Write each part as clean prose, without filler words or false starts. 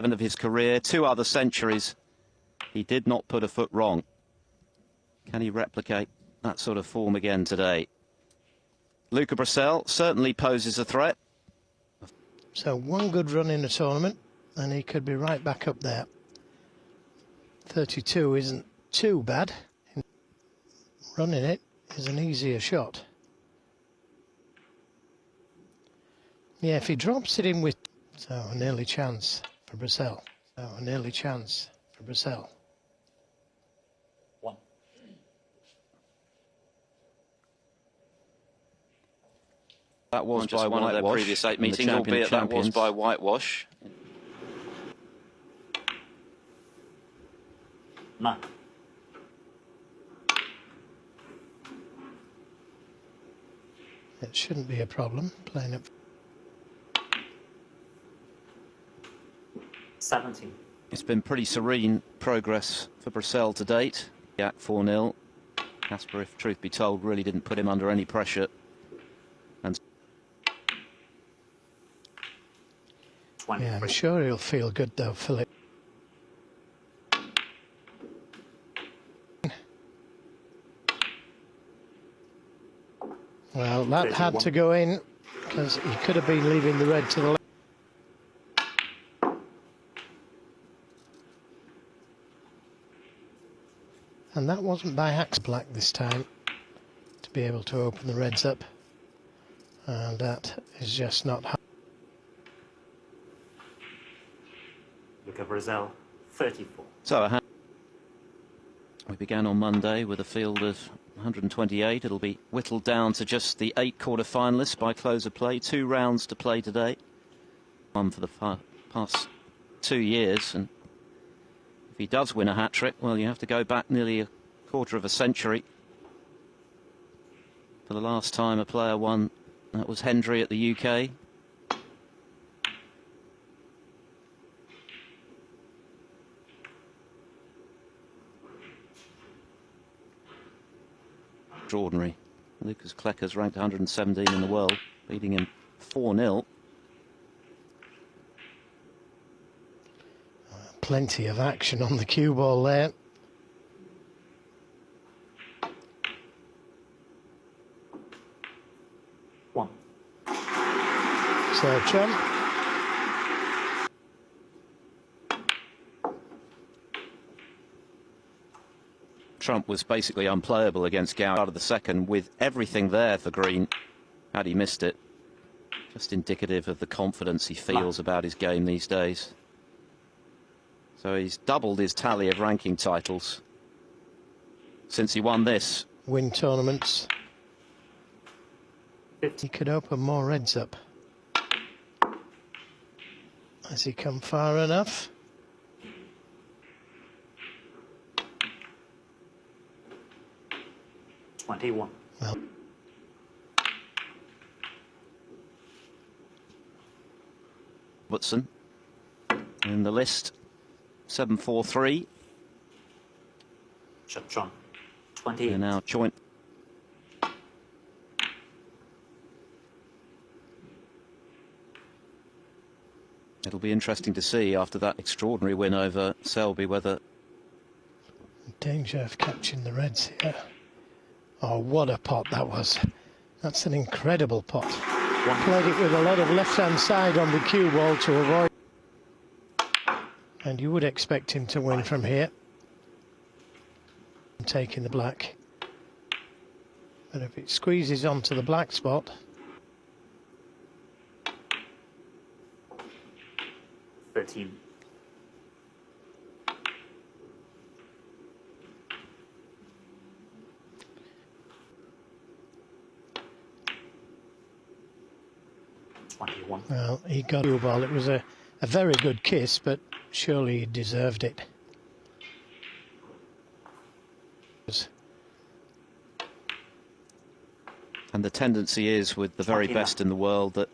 of his career, 2 other centuries. He did not put a foot wrong. Can he replicate that sort of form again today? Luca Brecel certainly poses a threat. So 1 good run in the tournament and he could be right back up there. 32 isn't too bad. Running it is an easier shot. Yeah, if he drops it in with... So an early chance for Brecel. One. That was by one of their previous 8 meetings, albeit that was by whitewash. None. It shouldn't be a problem playing up. 17. It's been pretty serene progress for Brecel to date. At 4-0. Casper, if truth be told, really didn't put him under any pressure. And yeah, I'm sure he'll feel good though, Philip. Well, that had to go in because he could have been leaving the red to the left. And that wasn't by axe black this time to be able to open the reds up. And that is just not how. Luca Brecel, 34. so we began on Monday with a field of 128. It'll be whittled down to just the 8 quarter-finalists by close of play. 2 rounds to play today. One for the past 2 years. And if he does win a hat-trick, well, you have to go back nearly a quarter of a century. For the last time a player won, that was Hendry at the UK. Extraordinary. Lucas Klecker's ranked 117 in the world, beating him 4-0. Plenty of action on the cue ball there. One. So Trump. Trump was basically unplayable against Gow out of the second, with everything there for Green. Had he missed it, just indicative of the confidence he feels about his game these days. So he's doubled his tally of ranking titles since he won this. Win tournaments. 50. He could open more reds up. Has he come far enough? One. Well, Robertson in the list, 7-4-3. Judd, 28. They're now joint. It'll be interesting to see after that extraordinary win over Selby whether... danger of catching the reds here. Oh, what a pot that was. That's an incredible pot. Played it with a lot of left-hand side on the cue ball to avoid. And you would expect him to win from here. Taking the black. But if it squeezes onto the black spot... 13. Well, he got a ball. It was a very good kiss, but surely he deserved it. And the tendency is, with the very best in the world, that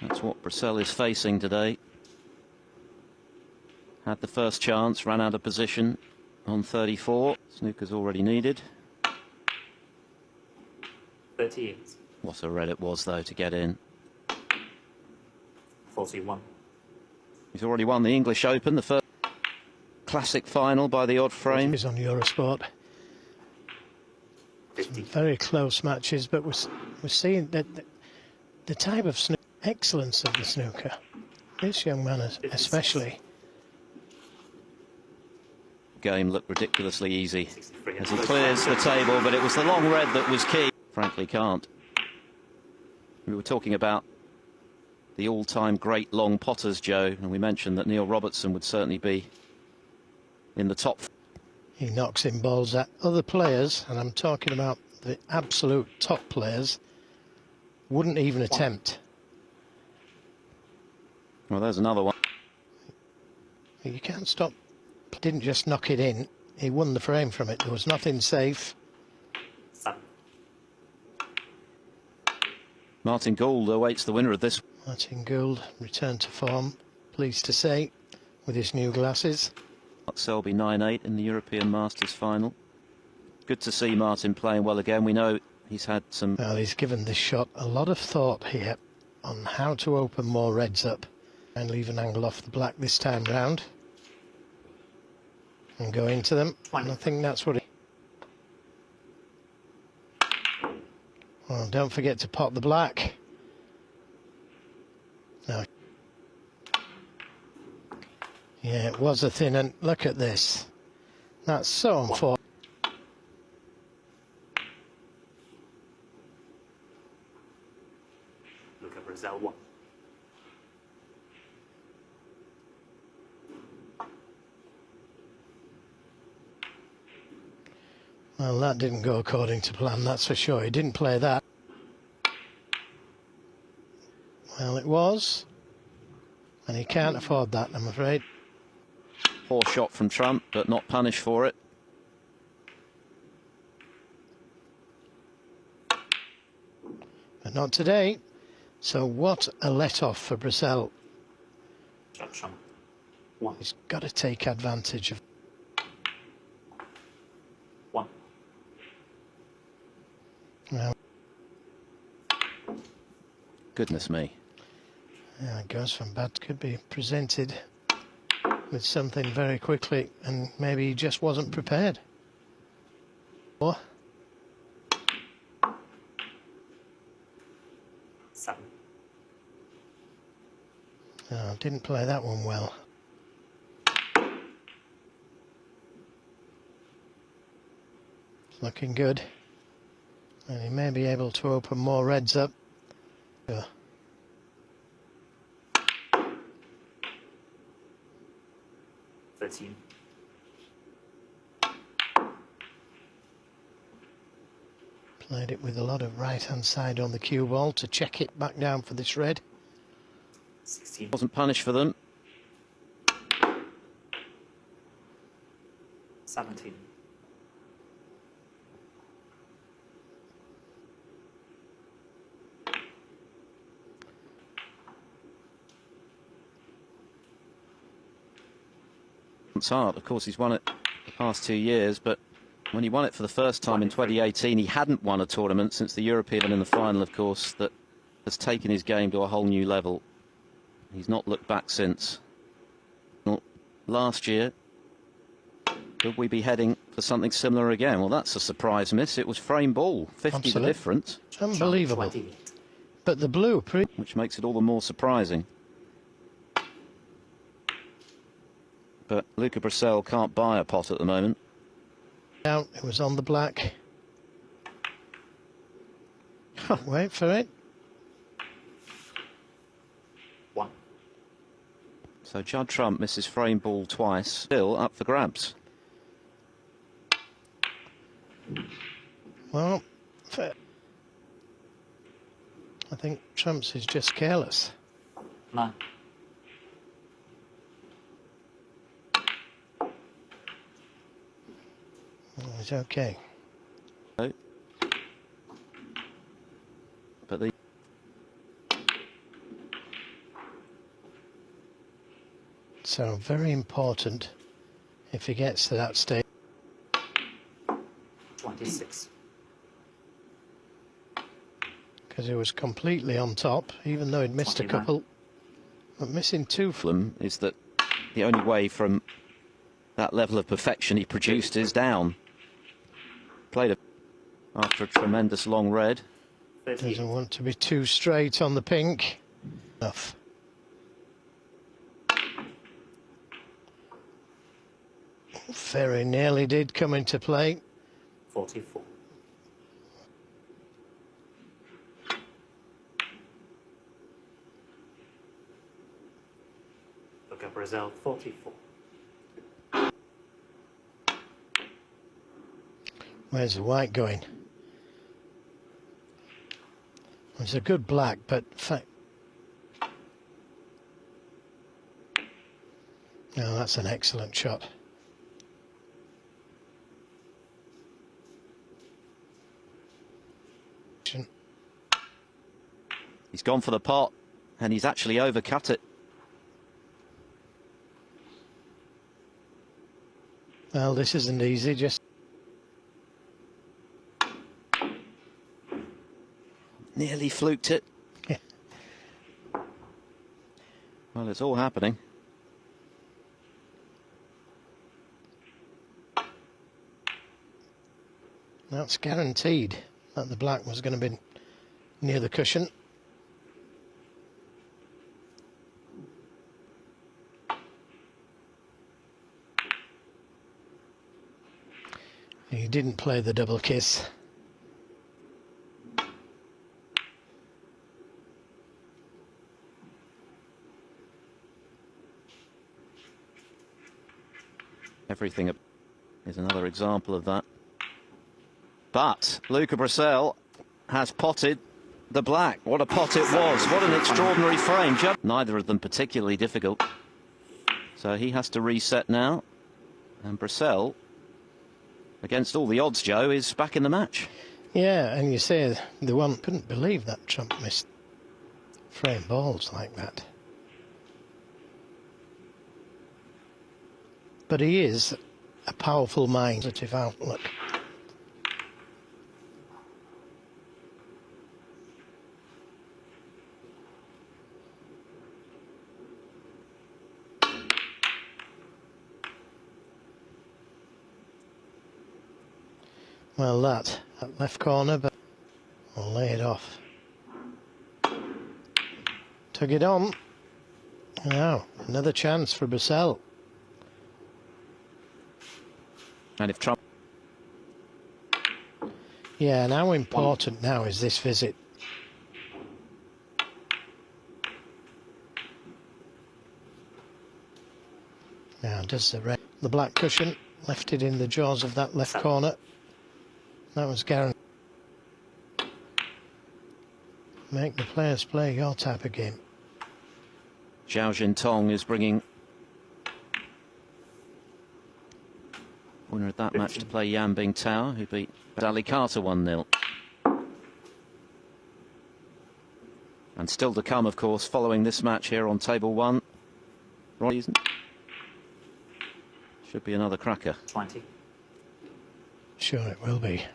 that's what Brecel is facing today. Had the first chance, ran out of position on 34. Snooker's already needed. 38. What a red it was, though, to get in. 41. He's already won the English Open, the first classic final by the odd frame. He's on Eurosport. 50. Very close matches, but we're seeing that the type of excellence of the snooker. This young man especially. Game looked ridiculously easy 63. as he clears the table, but it was the long red that was key. Frankly, can't. We were talking about the all-time great long potters, Joe, and we mentioned that Neil Robertson would certainly be in the top. He knocks in balls at other players, and I'm talking about the absolute top players, wouldn't even attempt. Well, there's another one. You can't stop. He didn't just knock it in, he won the frame from it. There was nothing safe. 7. Martin Gould awaits the winner of this. Martin Gould returned to form, pleased to say, with his new glasses. Selby 9-8 in the European Masters final. Good to see Martin playing well again. We know he's had some... Well, he's given this shot a lot of thought here on how to open more reds up and leave an angle off the black this time round and go into them. And I think that's what he... Well, don't forget to pot the black. No. Yeah, it was a thin one. Look at this. That's so unfortunate. Luca Brecel 1. Well, that didn't go according to plan, that's for sure. He didn't play that. Well, it was. And he can't afford that, I'm afraid. Poor shot from Trump, but not punished for it. But not today. So what a let-off for Brecel. Judd Trump 1. He's got to take advantage of... 1. Well, Goodness me. yeah, it goes from bad. Could be presented with something very quickly, and maybe he just wasn't prepared. Or 7. no, didn't play that one well. It's looking good, and he may be able to open more reds up. Yeah. 13. Played it with a lot of right-hand side on the cue ball to check it back down for this red. 16. Wasn't punished for them. 17. It's hard. Of course, he's won it the past 2 years, but when he won it for the first time in 2018, he hadn't won a tournament since the European in the final, of course, that has taken his game to a whole new level. He's not looked back since. Well, last year, could we be heading for something similar again? Well, that's a surprise miss. It was frame ball, 50 Absolute. the difference, Unbelievable. 28. But the blue... which makes it all the more surprising. But Luca Brecel can't buy a pot at the moment. Out, it was on the black. Wait for it. 1. So Judd Trump misses frame ball twice, still up for grabs. Well, I think Trump's is just careless. 9. Oh, it's okay. No. But the So very important if he gets to that stage. 26. Because he was completely on top, even though he'd missed 29. a couple. but missing two. Problem is that the only way from that level of perfection he produced is down. Played after a tremendous long red. Doesn't want to be too straight on the pink. Enough. Very nearly did come into play. 44. Luca Brecel, 44. Where's the white going? It's a good black, but no, that's an excellent shot. He's gone for the pot, and he's actually overcut it. Well, this isn't easy, just... Nearly fluked it. Yeah. Well, it's all happening. That's guaranteed that the black was going to be near the cushion. He didn't play the double kiss. Everything is another example of that. But Luca Brecel has potted the black. What a pot it was. What an extraordinary frame. Judd. Neither of them particularly difficult. So he has to reset now. And Brecel, against all the odds, Joe, is back in the match. Yeah, and you say the one couldn't believe that Trump missed frame balls like that. But he is a powerful mind, positive outlook. Well, that left corner, but we'll lay it off. Took it on. Now, another chance for Brecel. And if Trump... Yeah, and how important now is this visit? Now, does the black cushion left it in the jaws of that left corner? That was guaranteed. Make the players play your type of game. Zhao Jintong is bringing winner of that match to play Yan Bingtao, who beat Sally Carter 1-0. And still to come, of course, following this match here on table one. Should be another cracker. 20. Sure it will be.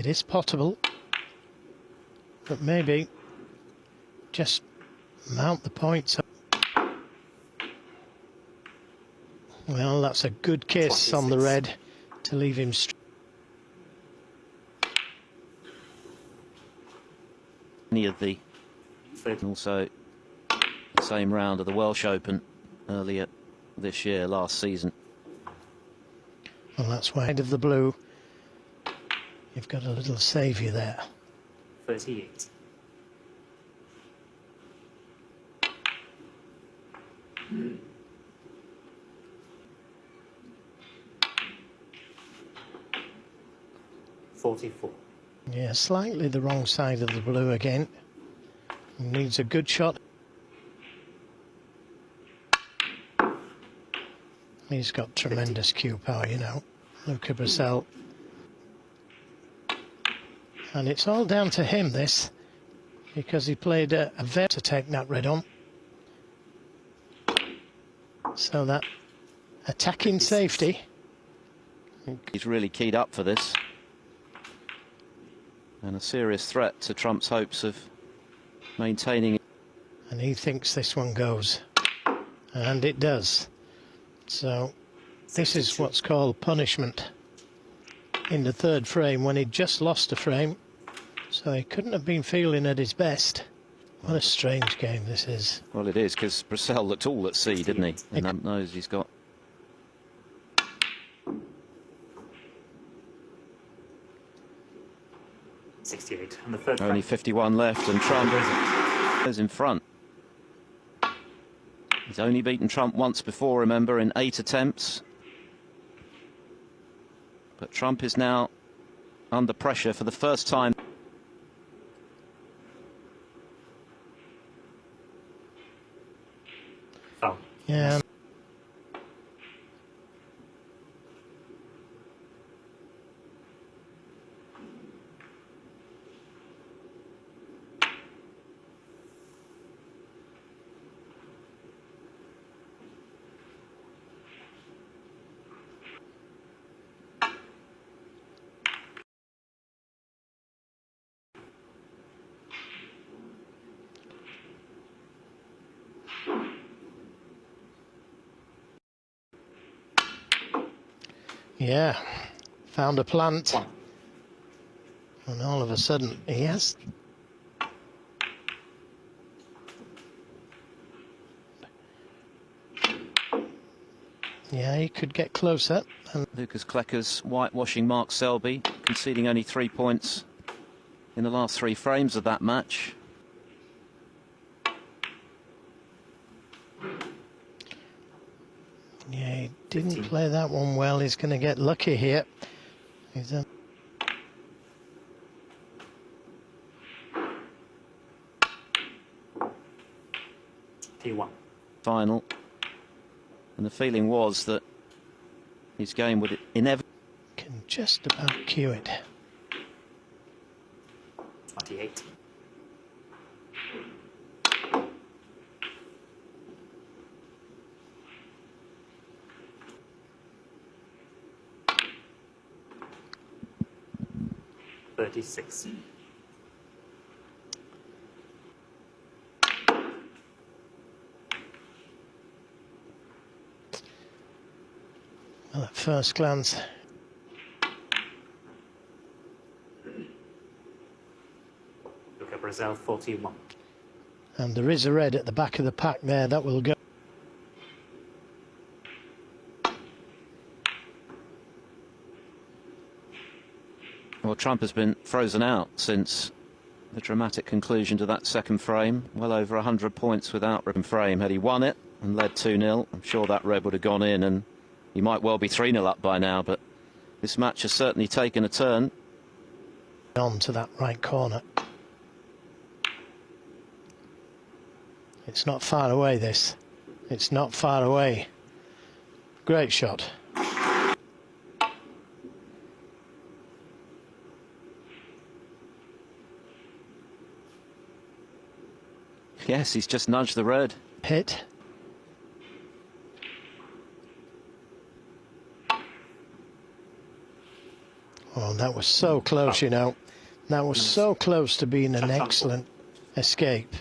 It is potable, but maybe just mount the points up. Well, that's a good kiss 26. on the red to leave him Any of the... Also the same round of the Welsh Open earlier this year, last season. Well, that's wide of the blue. You've got a little saviour there. 38. $44. Yeah, slightly the wrong side of the blue again. Needs a good shot. He's got tremendous cue power, you know, Luca Brecel. And it's all down to him, this, because he played a very to take that red on. So that attacking safety. He's really keyed up for this. And a serious threat to Trump's hopes of maintaining. and he thinks this one goes, and it does. So this is what's called punishment in the third frame, when he'd just lost a frame, so he couldn't have been feeling at his best. What a strange game this is. Well, it is, because Brecel looked all at sea, didn't he? And that knows he's got... .68 and the third Only frame. 51 left, and Trump is in front. He's only beaten Trump once before, remember, in 8 attempts. But Trump is now under pressure for the first time. Foul. Yeah. Yeah, found a plant, and all of a sudden he has. Yeah, he could get closer. And Lucas Klecker's whitewashing Mark Selby, conceding only 3 points in the last 3 frames of that match. yeah, he didn't play that one well. He's going to get lucky here. He's a... T1. Final. And the feeling was that his game would inevitably... Can just about cue it. 28. .36. Well, at first glance, Luca Brecel 41. and there is a red at the back of the pack there. That will go. Well, Trump has been frozen out since the dramatic conclusion to that second frame. Well over 100 points without red frame. Had he won it and led 2-0, I'm sure that red would have gone in, and he might well be 3-0 up by now. But this match has certainly taken a turn. On to that right corner. It's not far away, this. It's not far away. Great shot. Yes, he's just nudged the red. Hit. Oh, that was so close, you know. That was so close to being an excellent escape.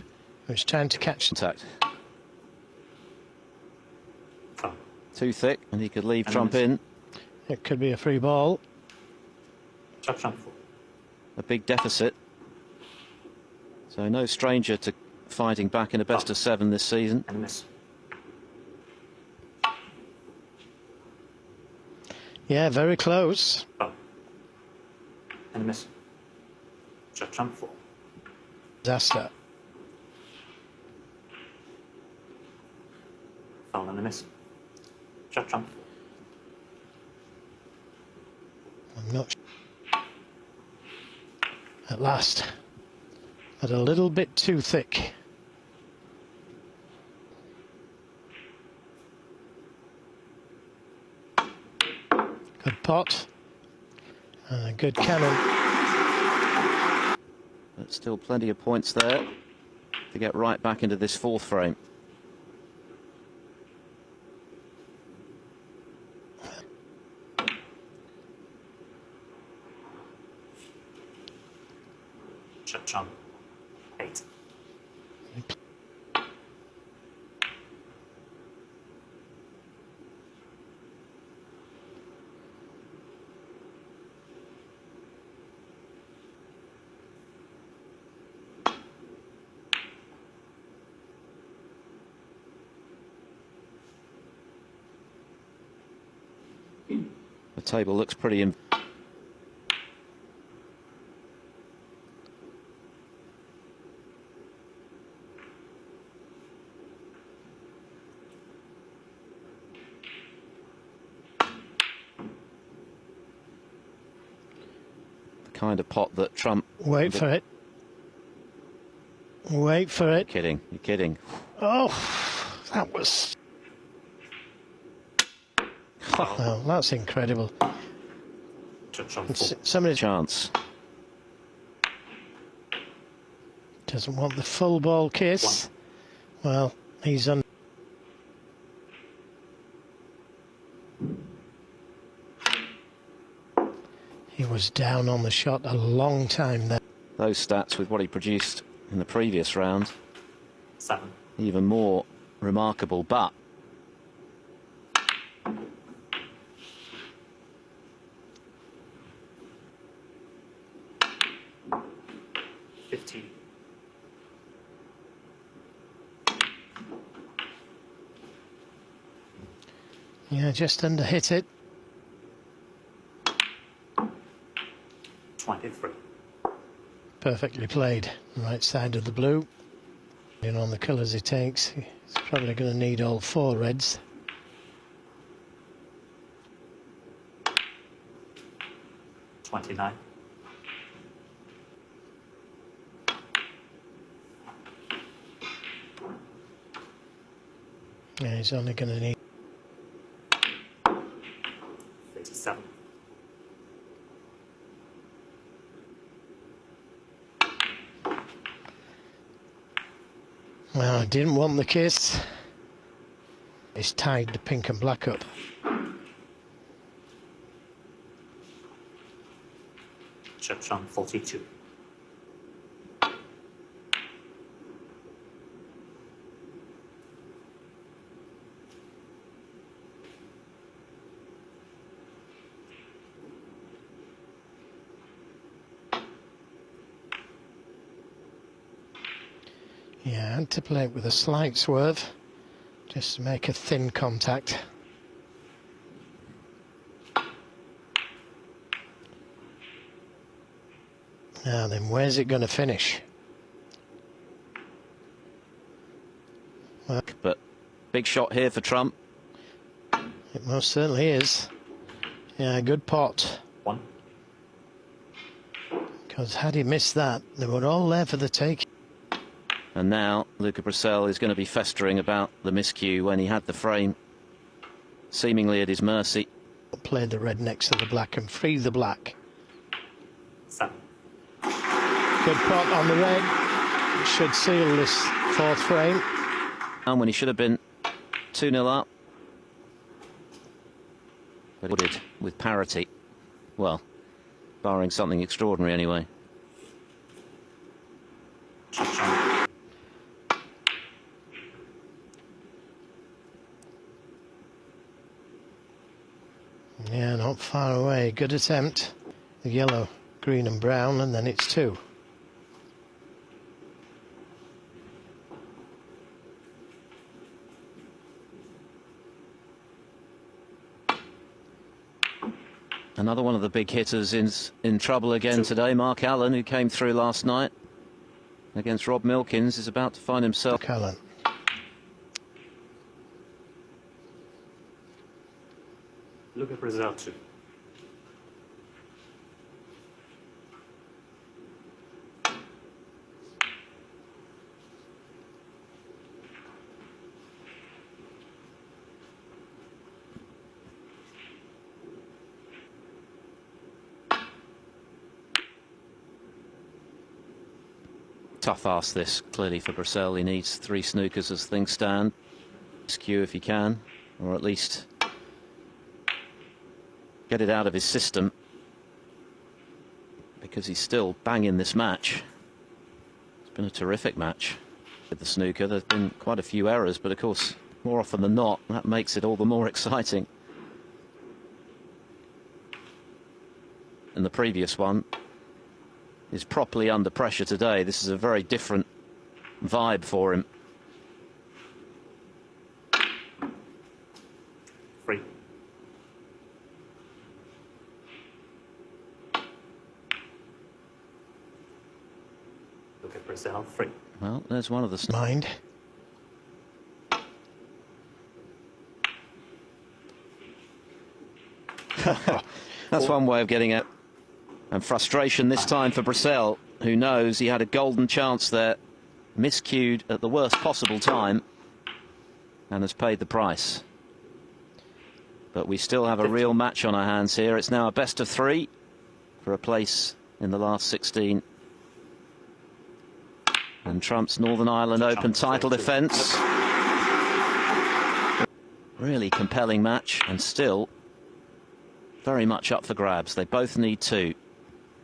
He was trying to catch... Contact. Foul. Too thick, and he could leave Trump in. It could be a free ball. Trump 4. A big deficit. So no stranger to fighting back in a best of 7 this season. And a miss. Yeah, very close. Foul. And a miss. Trump 4. Disaster. Foul and a miss. Trump 4. I'm not sure. At last. But a little bit too thick. Good pot. And a good cannon. But still plenty of points there to get right back into this 4th frame. Trump 8. The table looks pretty... the kind of pot that Trump... Wait for it. Wait for it. You're kidding, you're kidding. Oh, that was... Well, that's incredible. Judge Trump 4. Somebody Chance. doesn't want the full ball kiss. Well, he's on. He was down on the shot a long time there. Those stats with what he produced in the previous round, 7. even more remarkable, but... 15. Yeah, just under hit it. 23. Perfectly played. Right side of the blue. And on the colours he takes, he's probably going to need all 4 reds. $29. Yeah, he's only going to need 37. Well, I didn't want the kiss. He's tied the pink and black up. Judge Trump 42. Yeah, I had to play it with a slight swerve, just to make a thin contact. Now then, where's it going to finish? Well, But big shot here for Trump. it most certainly is. Yeah, good pot. 1. Because had he missed that, they were all there for the take. And now Luca Brecel is going to be festering about the miscue when he had the frame seemingly at his mercy. Play the red next to the black and free the black. 7. Good pot on the red. It should seal this 4th frame. And when he should have been 2-0 up. But it did with parity. Well, barring something extraordinary anyway. Judge Trump. Yeah, not far away. Good attempt. The yellow, green and brown, and then it's 2. Another one of the big hitters in trouble again today. Mark Allen, who came through last night against Rob Milkins, is about to find himself... Allen. Luca Brecel 2. Tough ask this, clearly, for Brecel. He needs 3 snookers as things stand. Skew if he can, or at least get it out of his system, because he's still banging this match. It's been a terrific match with the snooker. There's been quite a few errors, but of course, more often than not, that makes it all the more exciting. And the previous one is properly under pressure today. This is a very different vibe for him. 3. Brecel 3. Well, there's one of the... Mind. That's one way of getting it. And frustration this time for Brecel, who knows he had a golden chance there, miscued at the worst possible time, and has paid the price. But we still have a real match on our hands here. It's now a best of 3 for a place in the last 16. And Trump's Northern Ireland Open title defence. Really compelling match, and still very much up for grabs. They both need 2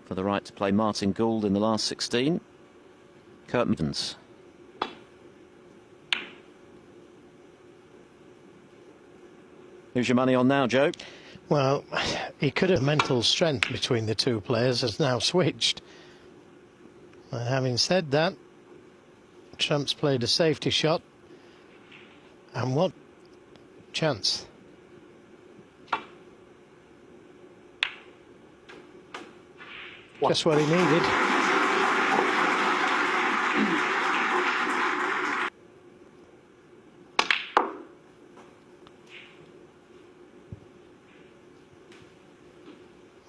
for the right to play Martin Gould in the last 16. Kurt Evans. Who's your money on now, Joe? Well, he could have mental strength between the two players, has now switched. And having said that, Trump's played a safety shot. And what chance? Just what he needed.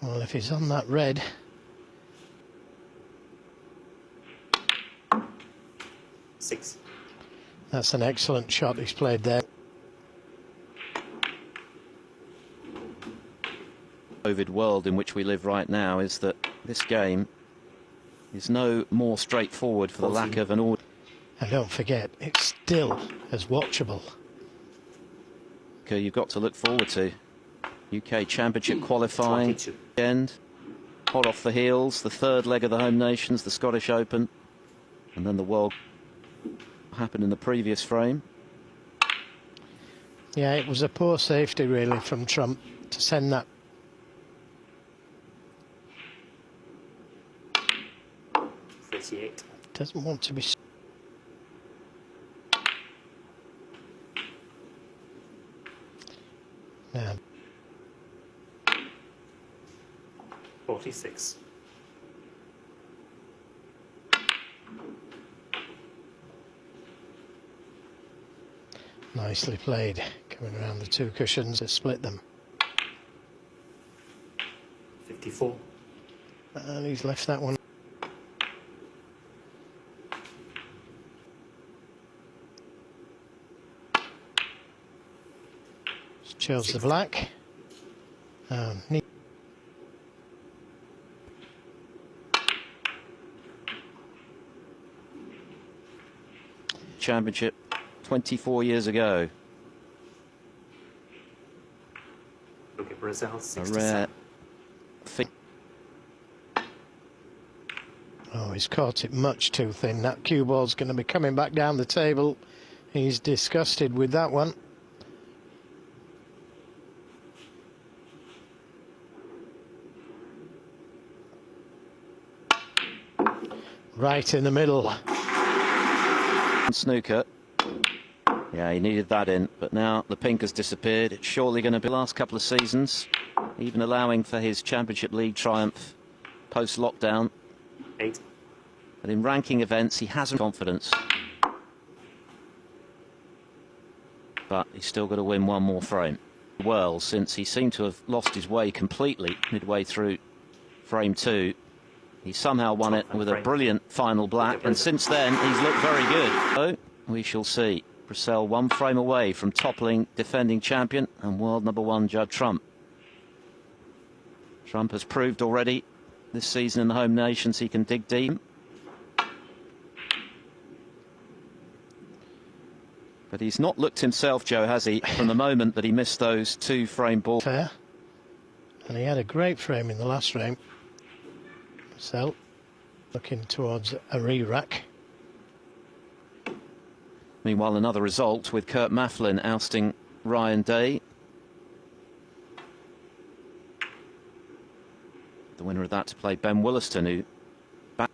Well, if he's on that red... 6. That's an excellent shot he's played there. COVID world in which we live right now is that this game is no more straightforward for the lack of an order. And don't forget, it's still as watchable. Okay, you've got to look forward to UK Championship qualifying 22. end, hot off the heels, the third leg of the Home Nations, the Scottish Open, and then the World happened in the previous frame. Yeah, it was a poor safety really from Trump to send that. 38. Doesn't want to be. Yeah. 46. Nicely played, coming around the 2 cushions to split them. 54. And he's left that one. Chose the black. Championship 24 years ago. Luca Brecel A 67. rare feat. Oh, he's caught it much too thin. That cue ball's going to be coming back down the table. He's disgusted with that one. Right in the middle. Snooker. Yeah, he needed that in, but now the pink has disappeared. It's surely going to be the last couple of seasons, even allowing for his Championship League triumph post-lockdown. 8. But in ranking events, he hasn't confidence. But he's still got to win one more frame. Well, since he seemed to have lost his way completely midway through frame 2, he somehow won it with a brilliant final black, and since then he's looked very good. So we shall see. Brecel 1 frame away from toppling defending champion and world #1 Judd Trump. Trump has proved already this season in the Home Nations he can dig deep. But he's not looked himself, Joe, has he, from the moment that he missed those 2 frame balls. Fair. And he had a great frame in the last frame. So, looking towards a re-rack. Meanwhile, another result with Kurt Mafflin ousting Ryan Day. The winner of that to play Ben Williston, who back.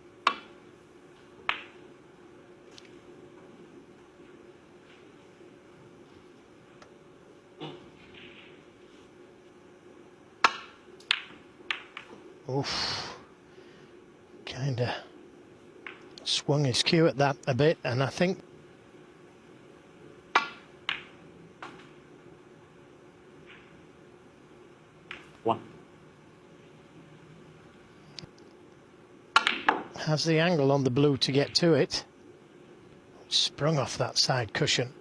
Oof. Kinda swung his cue at that a bit, and I think 1. has the angle on the blue to get to it. Sprung off that side cushion,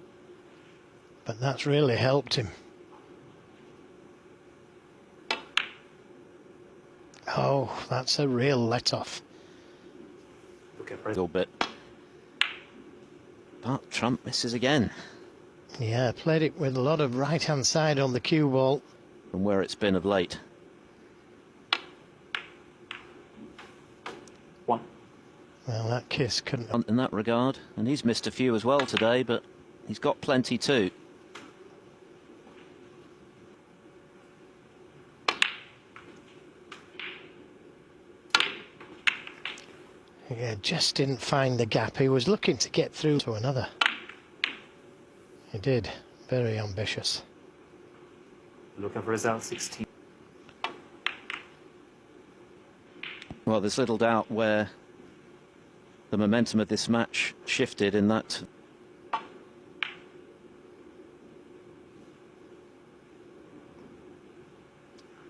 but that's really helped him. Oh, that's a real let-off. Luca A Brecel. little bit. But Trump misses again. Yeah, played it with a lot of right-hand side on the cue ball. From where it's been of late. 1. Well, that kiss couldn't have... In that regard, and he's missed a few as well today, but he's got plenty too. Yeah, just didn't find the gap. He was looking to get through to another. He did. Very ambitious. Luca Brecel, 16. Well, there's little doubt where the momentum of this match shifted in that.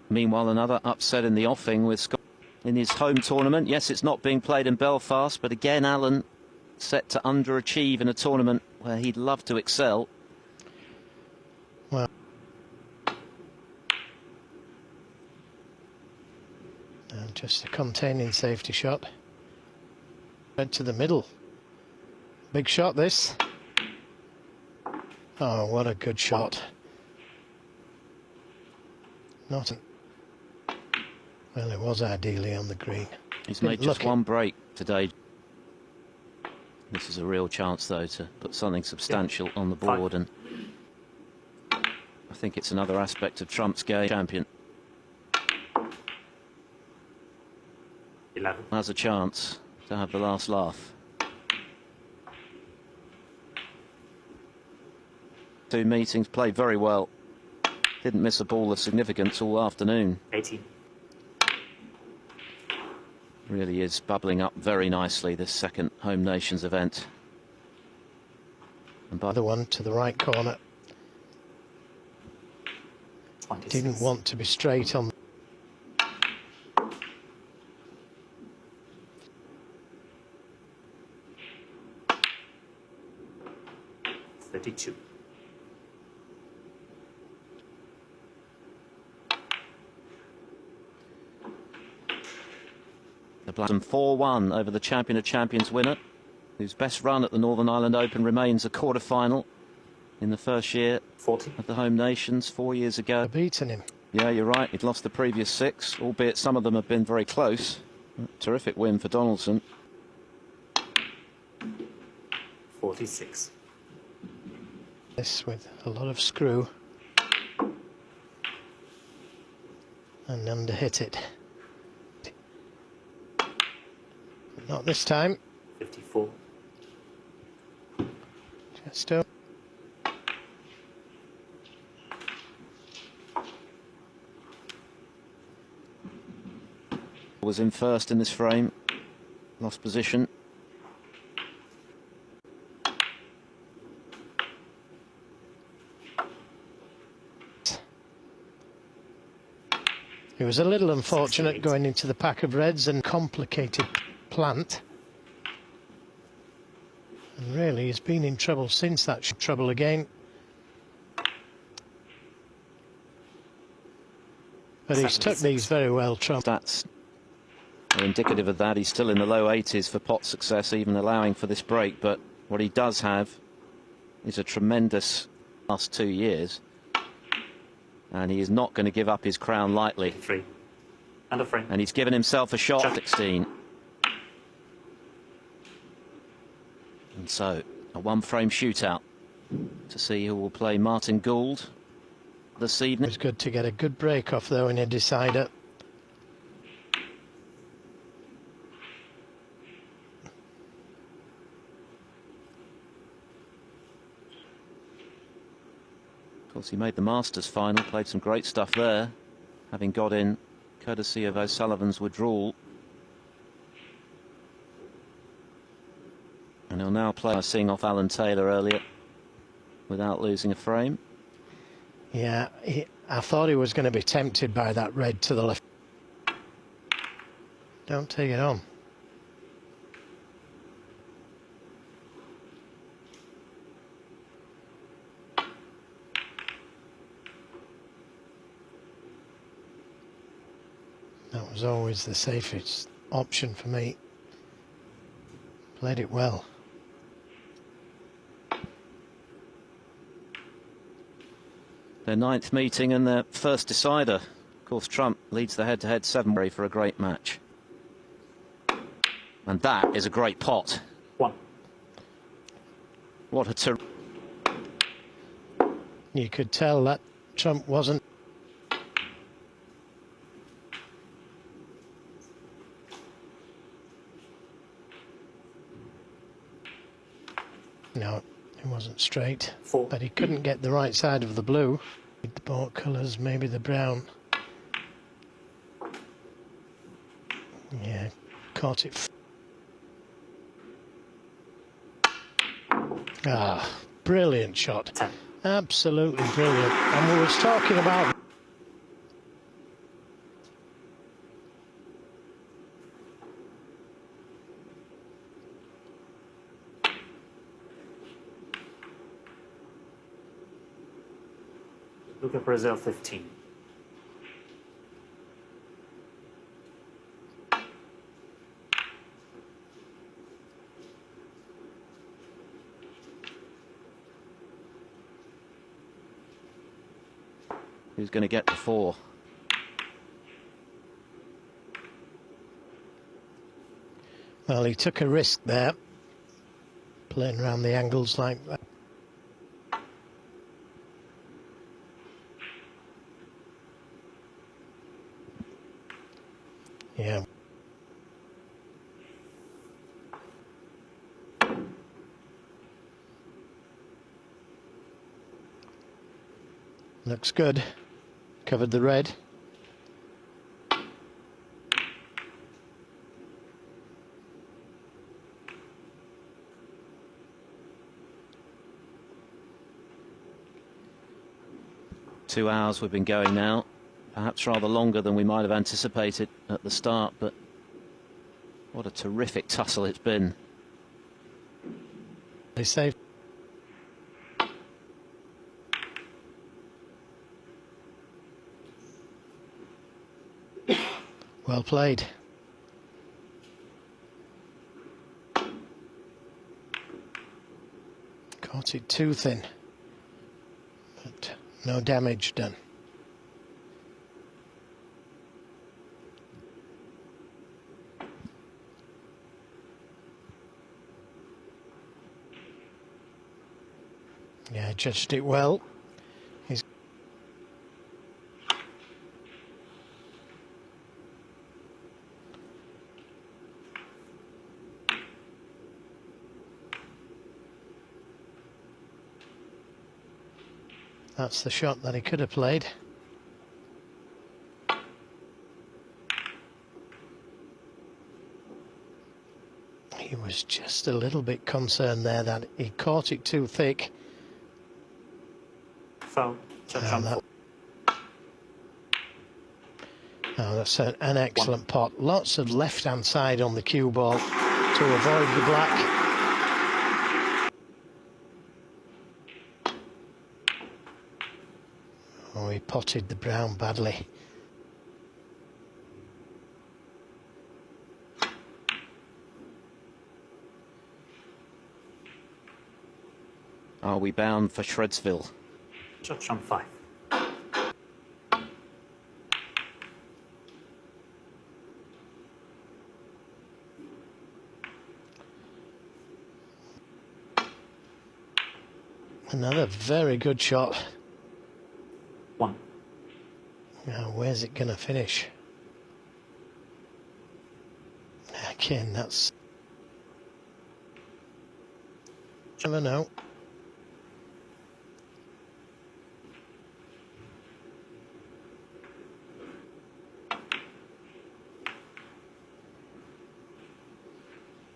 Meanwhile, another upset in the offing with Scott in his home tournament. Yes, it's not being played in Belfast, but again, Allen set to underachieve in a tournament where he'd love to excel. Well, and just a containing safety shot. Went to the middle. Big shot, this. Oh, what a good shot. Not... Well, it was ideally on the green. He's made just one break today. This is a real chance, though, to put something substantial on the board, and I think it's another aspect of Trump's game. Champion 11. has a chance to have the last laugh. Two meetings, played very well. Didn't miss a ball of significance all afternoon. 18. Really is bubbling up very nicely, this second Home Nations event. And by The one to the right corner. 26. Didn't want to be straight on. 32. the Blacks 4-1 over the Champion of Champions winner, whose best run at the Northern Ireland Open remains a quarter-final in the first year 40. of the Home Nations 4 years ago. Beaten him. Yeah, you're right. He'd lost the previous 6, albeit some of them have been very close. Terrific win for Donaldson. 46. This with a lot of screw. And underhit it. Not this time. 54. Just up. Was in first in this frame. Lost position. He was a little unfortunate 68. going into the pack of reds and complicated plant. And really, he's been in trouble since that. Trouble again. But he's took 76. these very well, Trump. Stats are indicative of that. He's still in the low 80s for pot success, even allowing for this break. But what he does have is a tremendous last 2 years. And he is not going to give up his crown lightly. 3. And a frame. And he's given himself a shot at 16. And so, a one-frame shootout to see who will play Martin Gould this It evening. was good to get a good break off, though, in a decider. Of course, he made the Masters final, played some great stuff there, having got in courtesy of O'Sullivan's withdrawal. he'll now play seeing off Alan Taylor earlier without losing a frame. Yeah, I thought he was going to be tempted by that red to the left. Don't take it on. That was always the safest option for me. Played it well. Their 9th meeting and their first decider. Of course, Trump leads the head-to-head 7 for a great match. And that is a great pot. 1. What a You could tell that Trump wasn't. No, it wasn't straight. 4. But he couldn't get the right side of the blue. The board colours, maybe the brown. Yeah, caught it. Ah, brilliant shot. 10. Absolutely brilliant. And we was talking about... Luca Brecel 15. Who's going to get the 4? Well, he took a risk there, playing around the angles like that. Yeah. Looks good. Covered the red. Two hours we've been going now. Perhaps rather longer than we might have anticipated at the start, but what a terrific tussle it's been. They saved. Well played. Caught it too thin, but no damage done. Yeah, judged it well. He's That's the shot that he could have played. He was just a little bit concerned there that he caught it too thick. Foul. Judd Trump 4. Oh, that's an excellent pot. Lots of left-hand side on the cue ball to avoid the black. Oh, he potted the brown badly. Are we bound for Shredsville? Judd Trump 5. Another very good shot. 1. Now, where's it going to finish? Again, that's... Never know.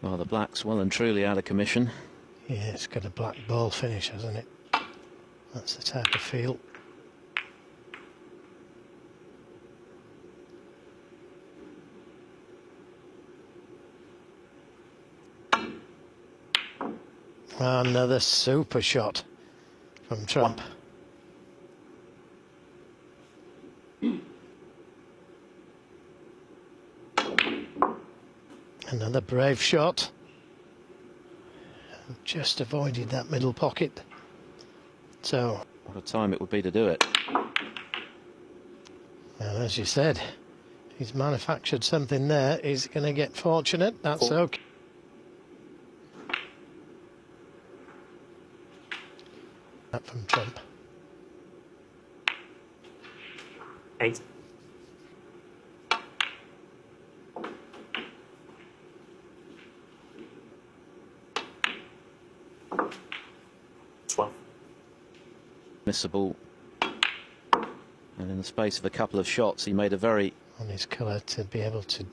Well, Well, the black's well and truly out of commission. Yeah, it's got a black ball finish, hasn't it? That's the type of feel. Another super shot from Trump. Another brave shot. Just avoided that middle pocket. So, what a time it would be to do it. Well, as you said, he's manufactured something there. He's going to get fortunate. That's okay. That from Trump. 8. Missable, and in the space of a couple of shots he made a very on his colour to be able to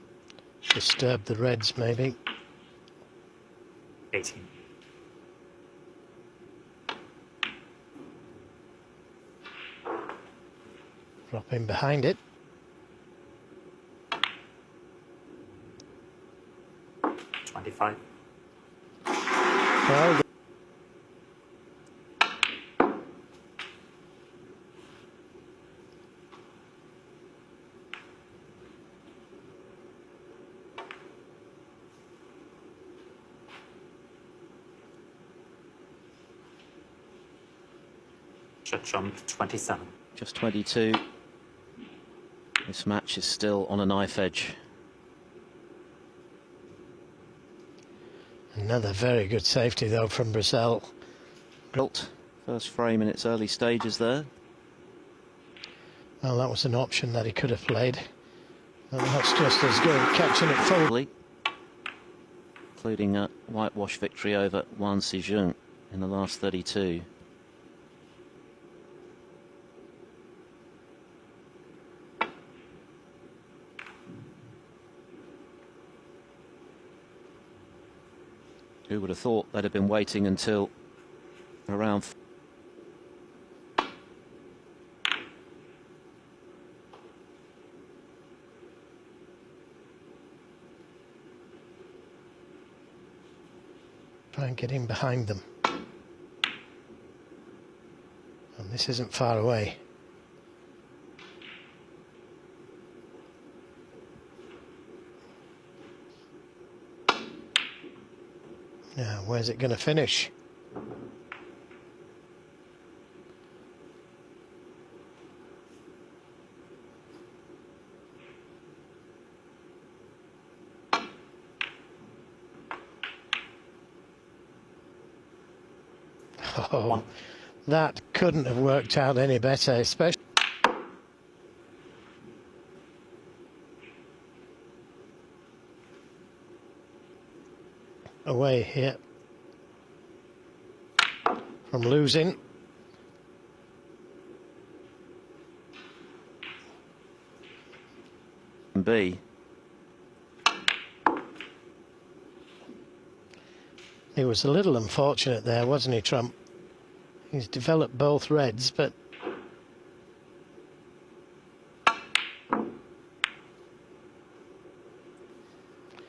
disturb the reds, maybe. 18. Drop in behind it. 25. Well, Trump 27. just 22. This match is still on a knife edge. Another very good safety though from Brecel. Built first frame in its early stages there. Well, that was an option that he could have played. And that's just as good, catching it fully. Including a whitewash victory over Juan Sijun in the last 32. Who would have thought they'd have been waiting until around... Try and get in behind them. And this isn't far away. Now, where's it going to finish? Oh, that couldn't have worked out any better, especially away here from losing. B. He was a little unfortunate there, wasn't he, Trump? He's developed both reds, but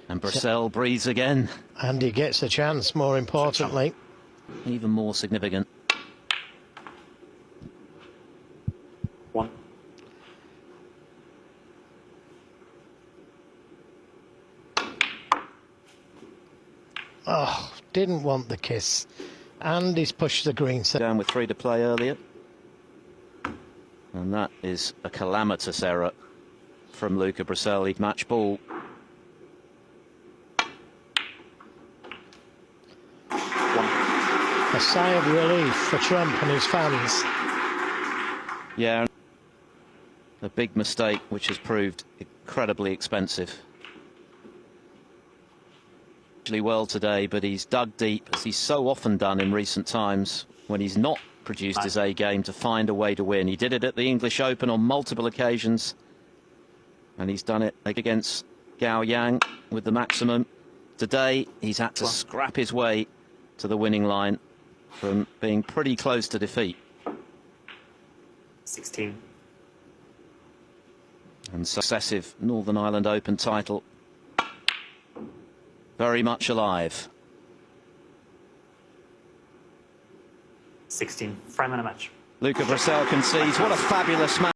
And Brecel breathes again. and he gets a chance, more importantly. Even more significant. 1. Oh, didn't want the kiss. And he's pushed the green set. Down with 3 to play earlier. And that is a calamitous error from Luca Brecel. He'd match ball. A sigh of relief for Trump and his fans. Yeah, a big mistake which has proved incredibly expensive. Actually well today, but he's dug deep, as he's so often done in recent times when he's not produced his A game, to find a way to win. He did it at the English Open on multiple occasions, and he's done it against Gao Yang with the maximum. Today, he's had to scrap his way to the winning line from being pretty close to defeat. 16. And successive Northern Ireland Open title very much alive. 16. Frame and a match. Luca Brecel concedes. What a fabulous match.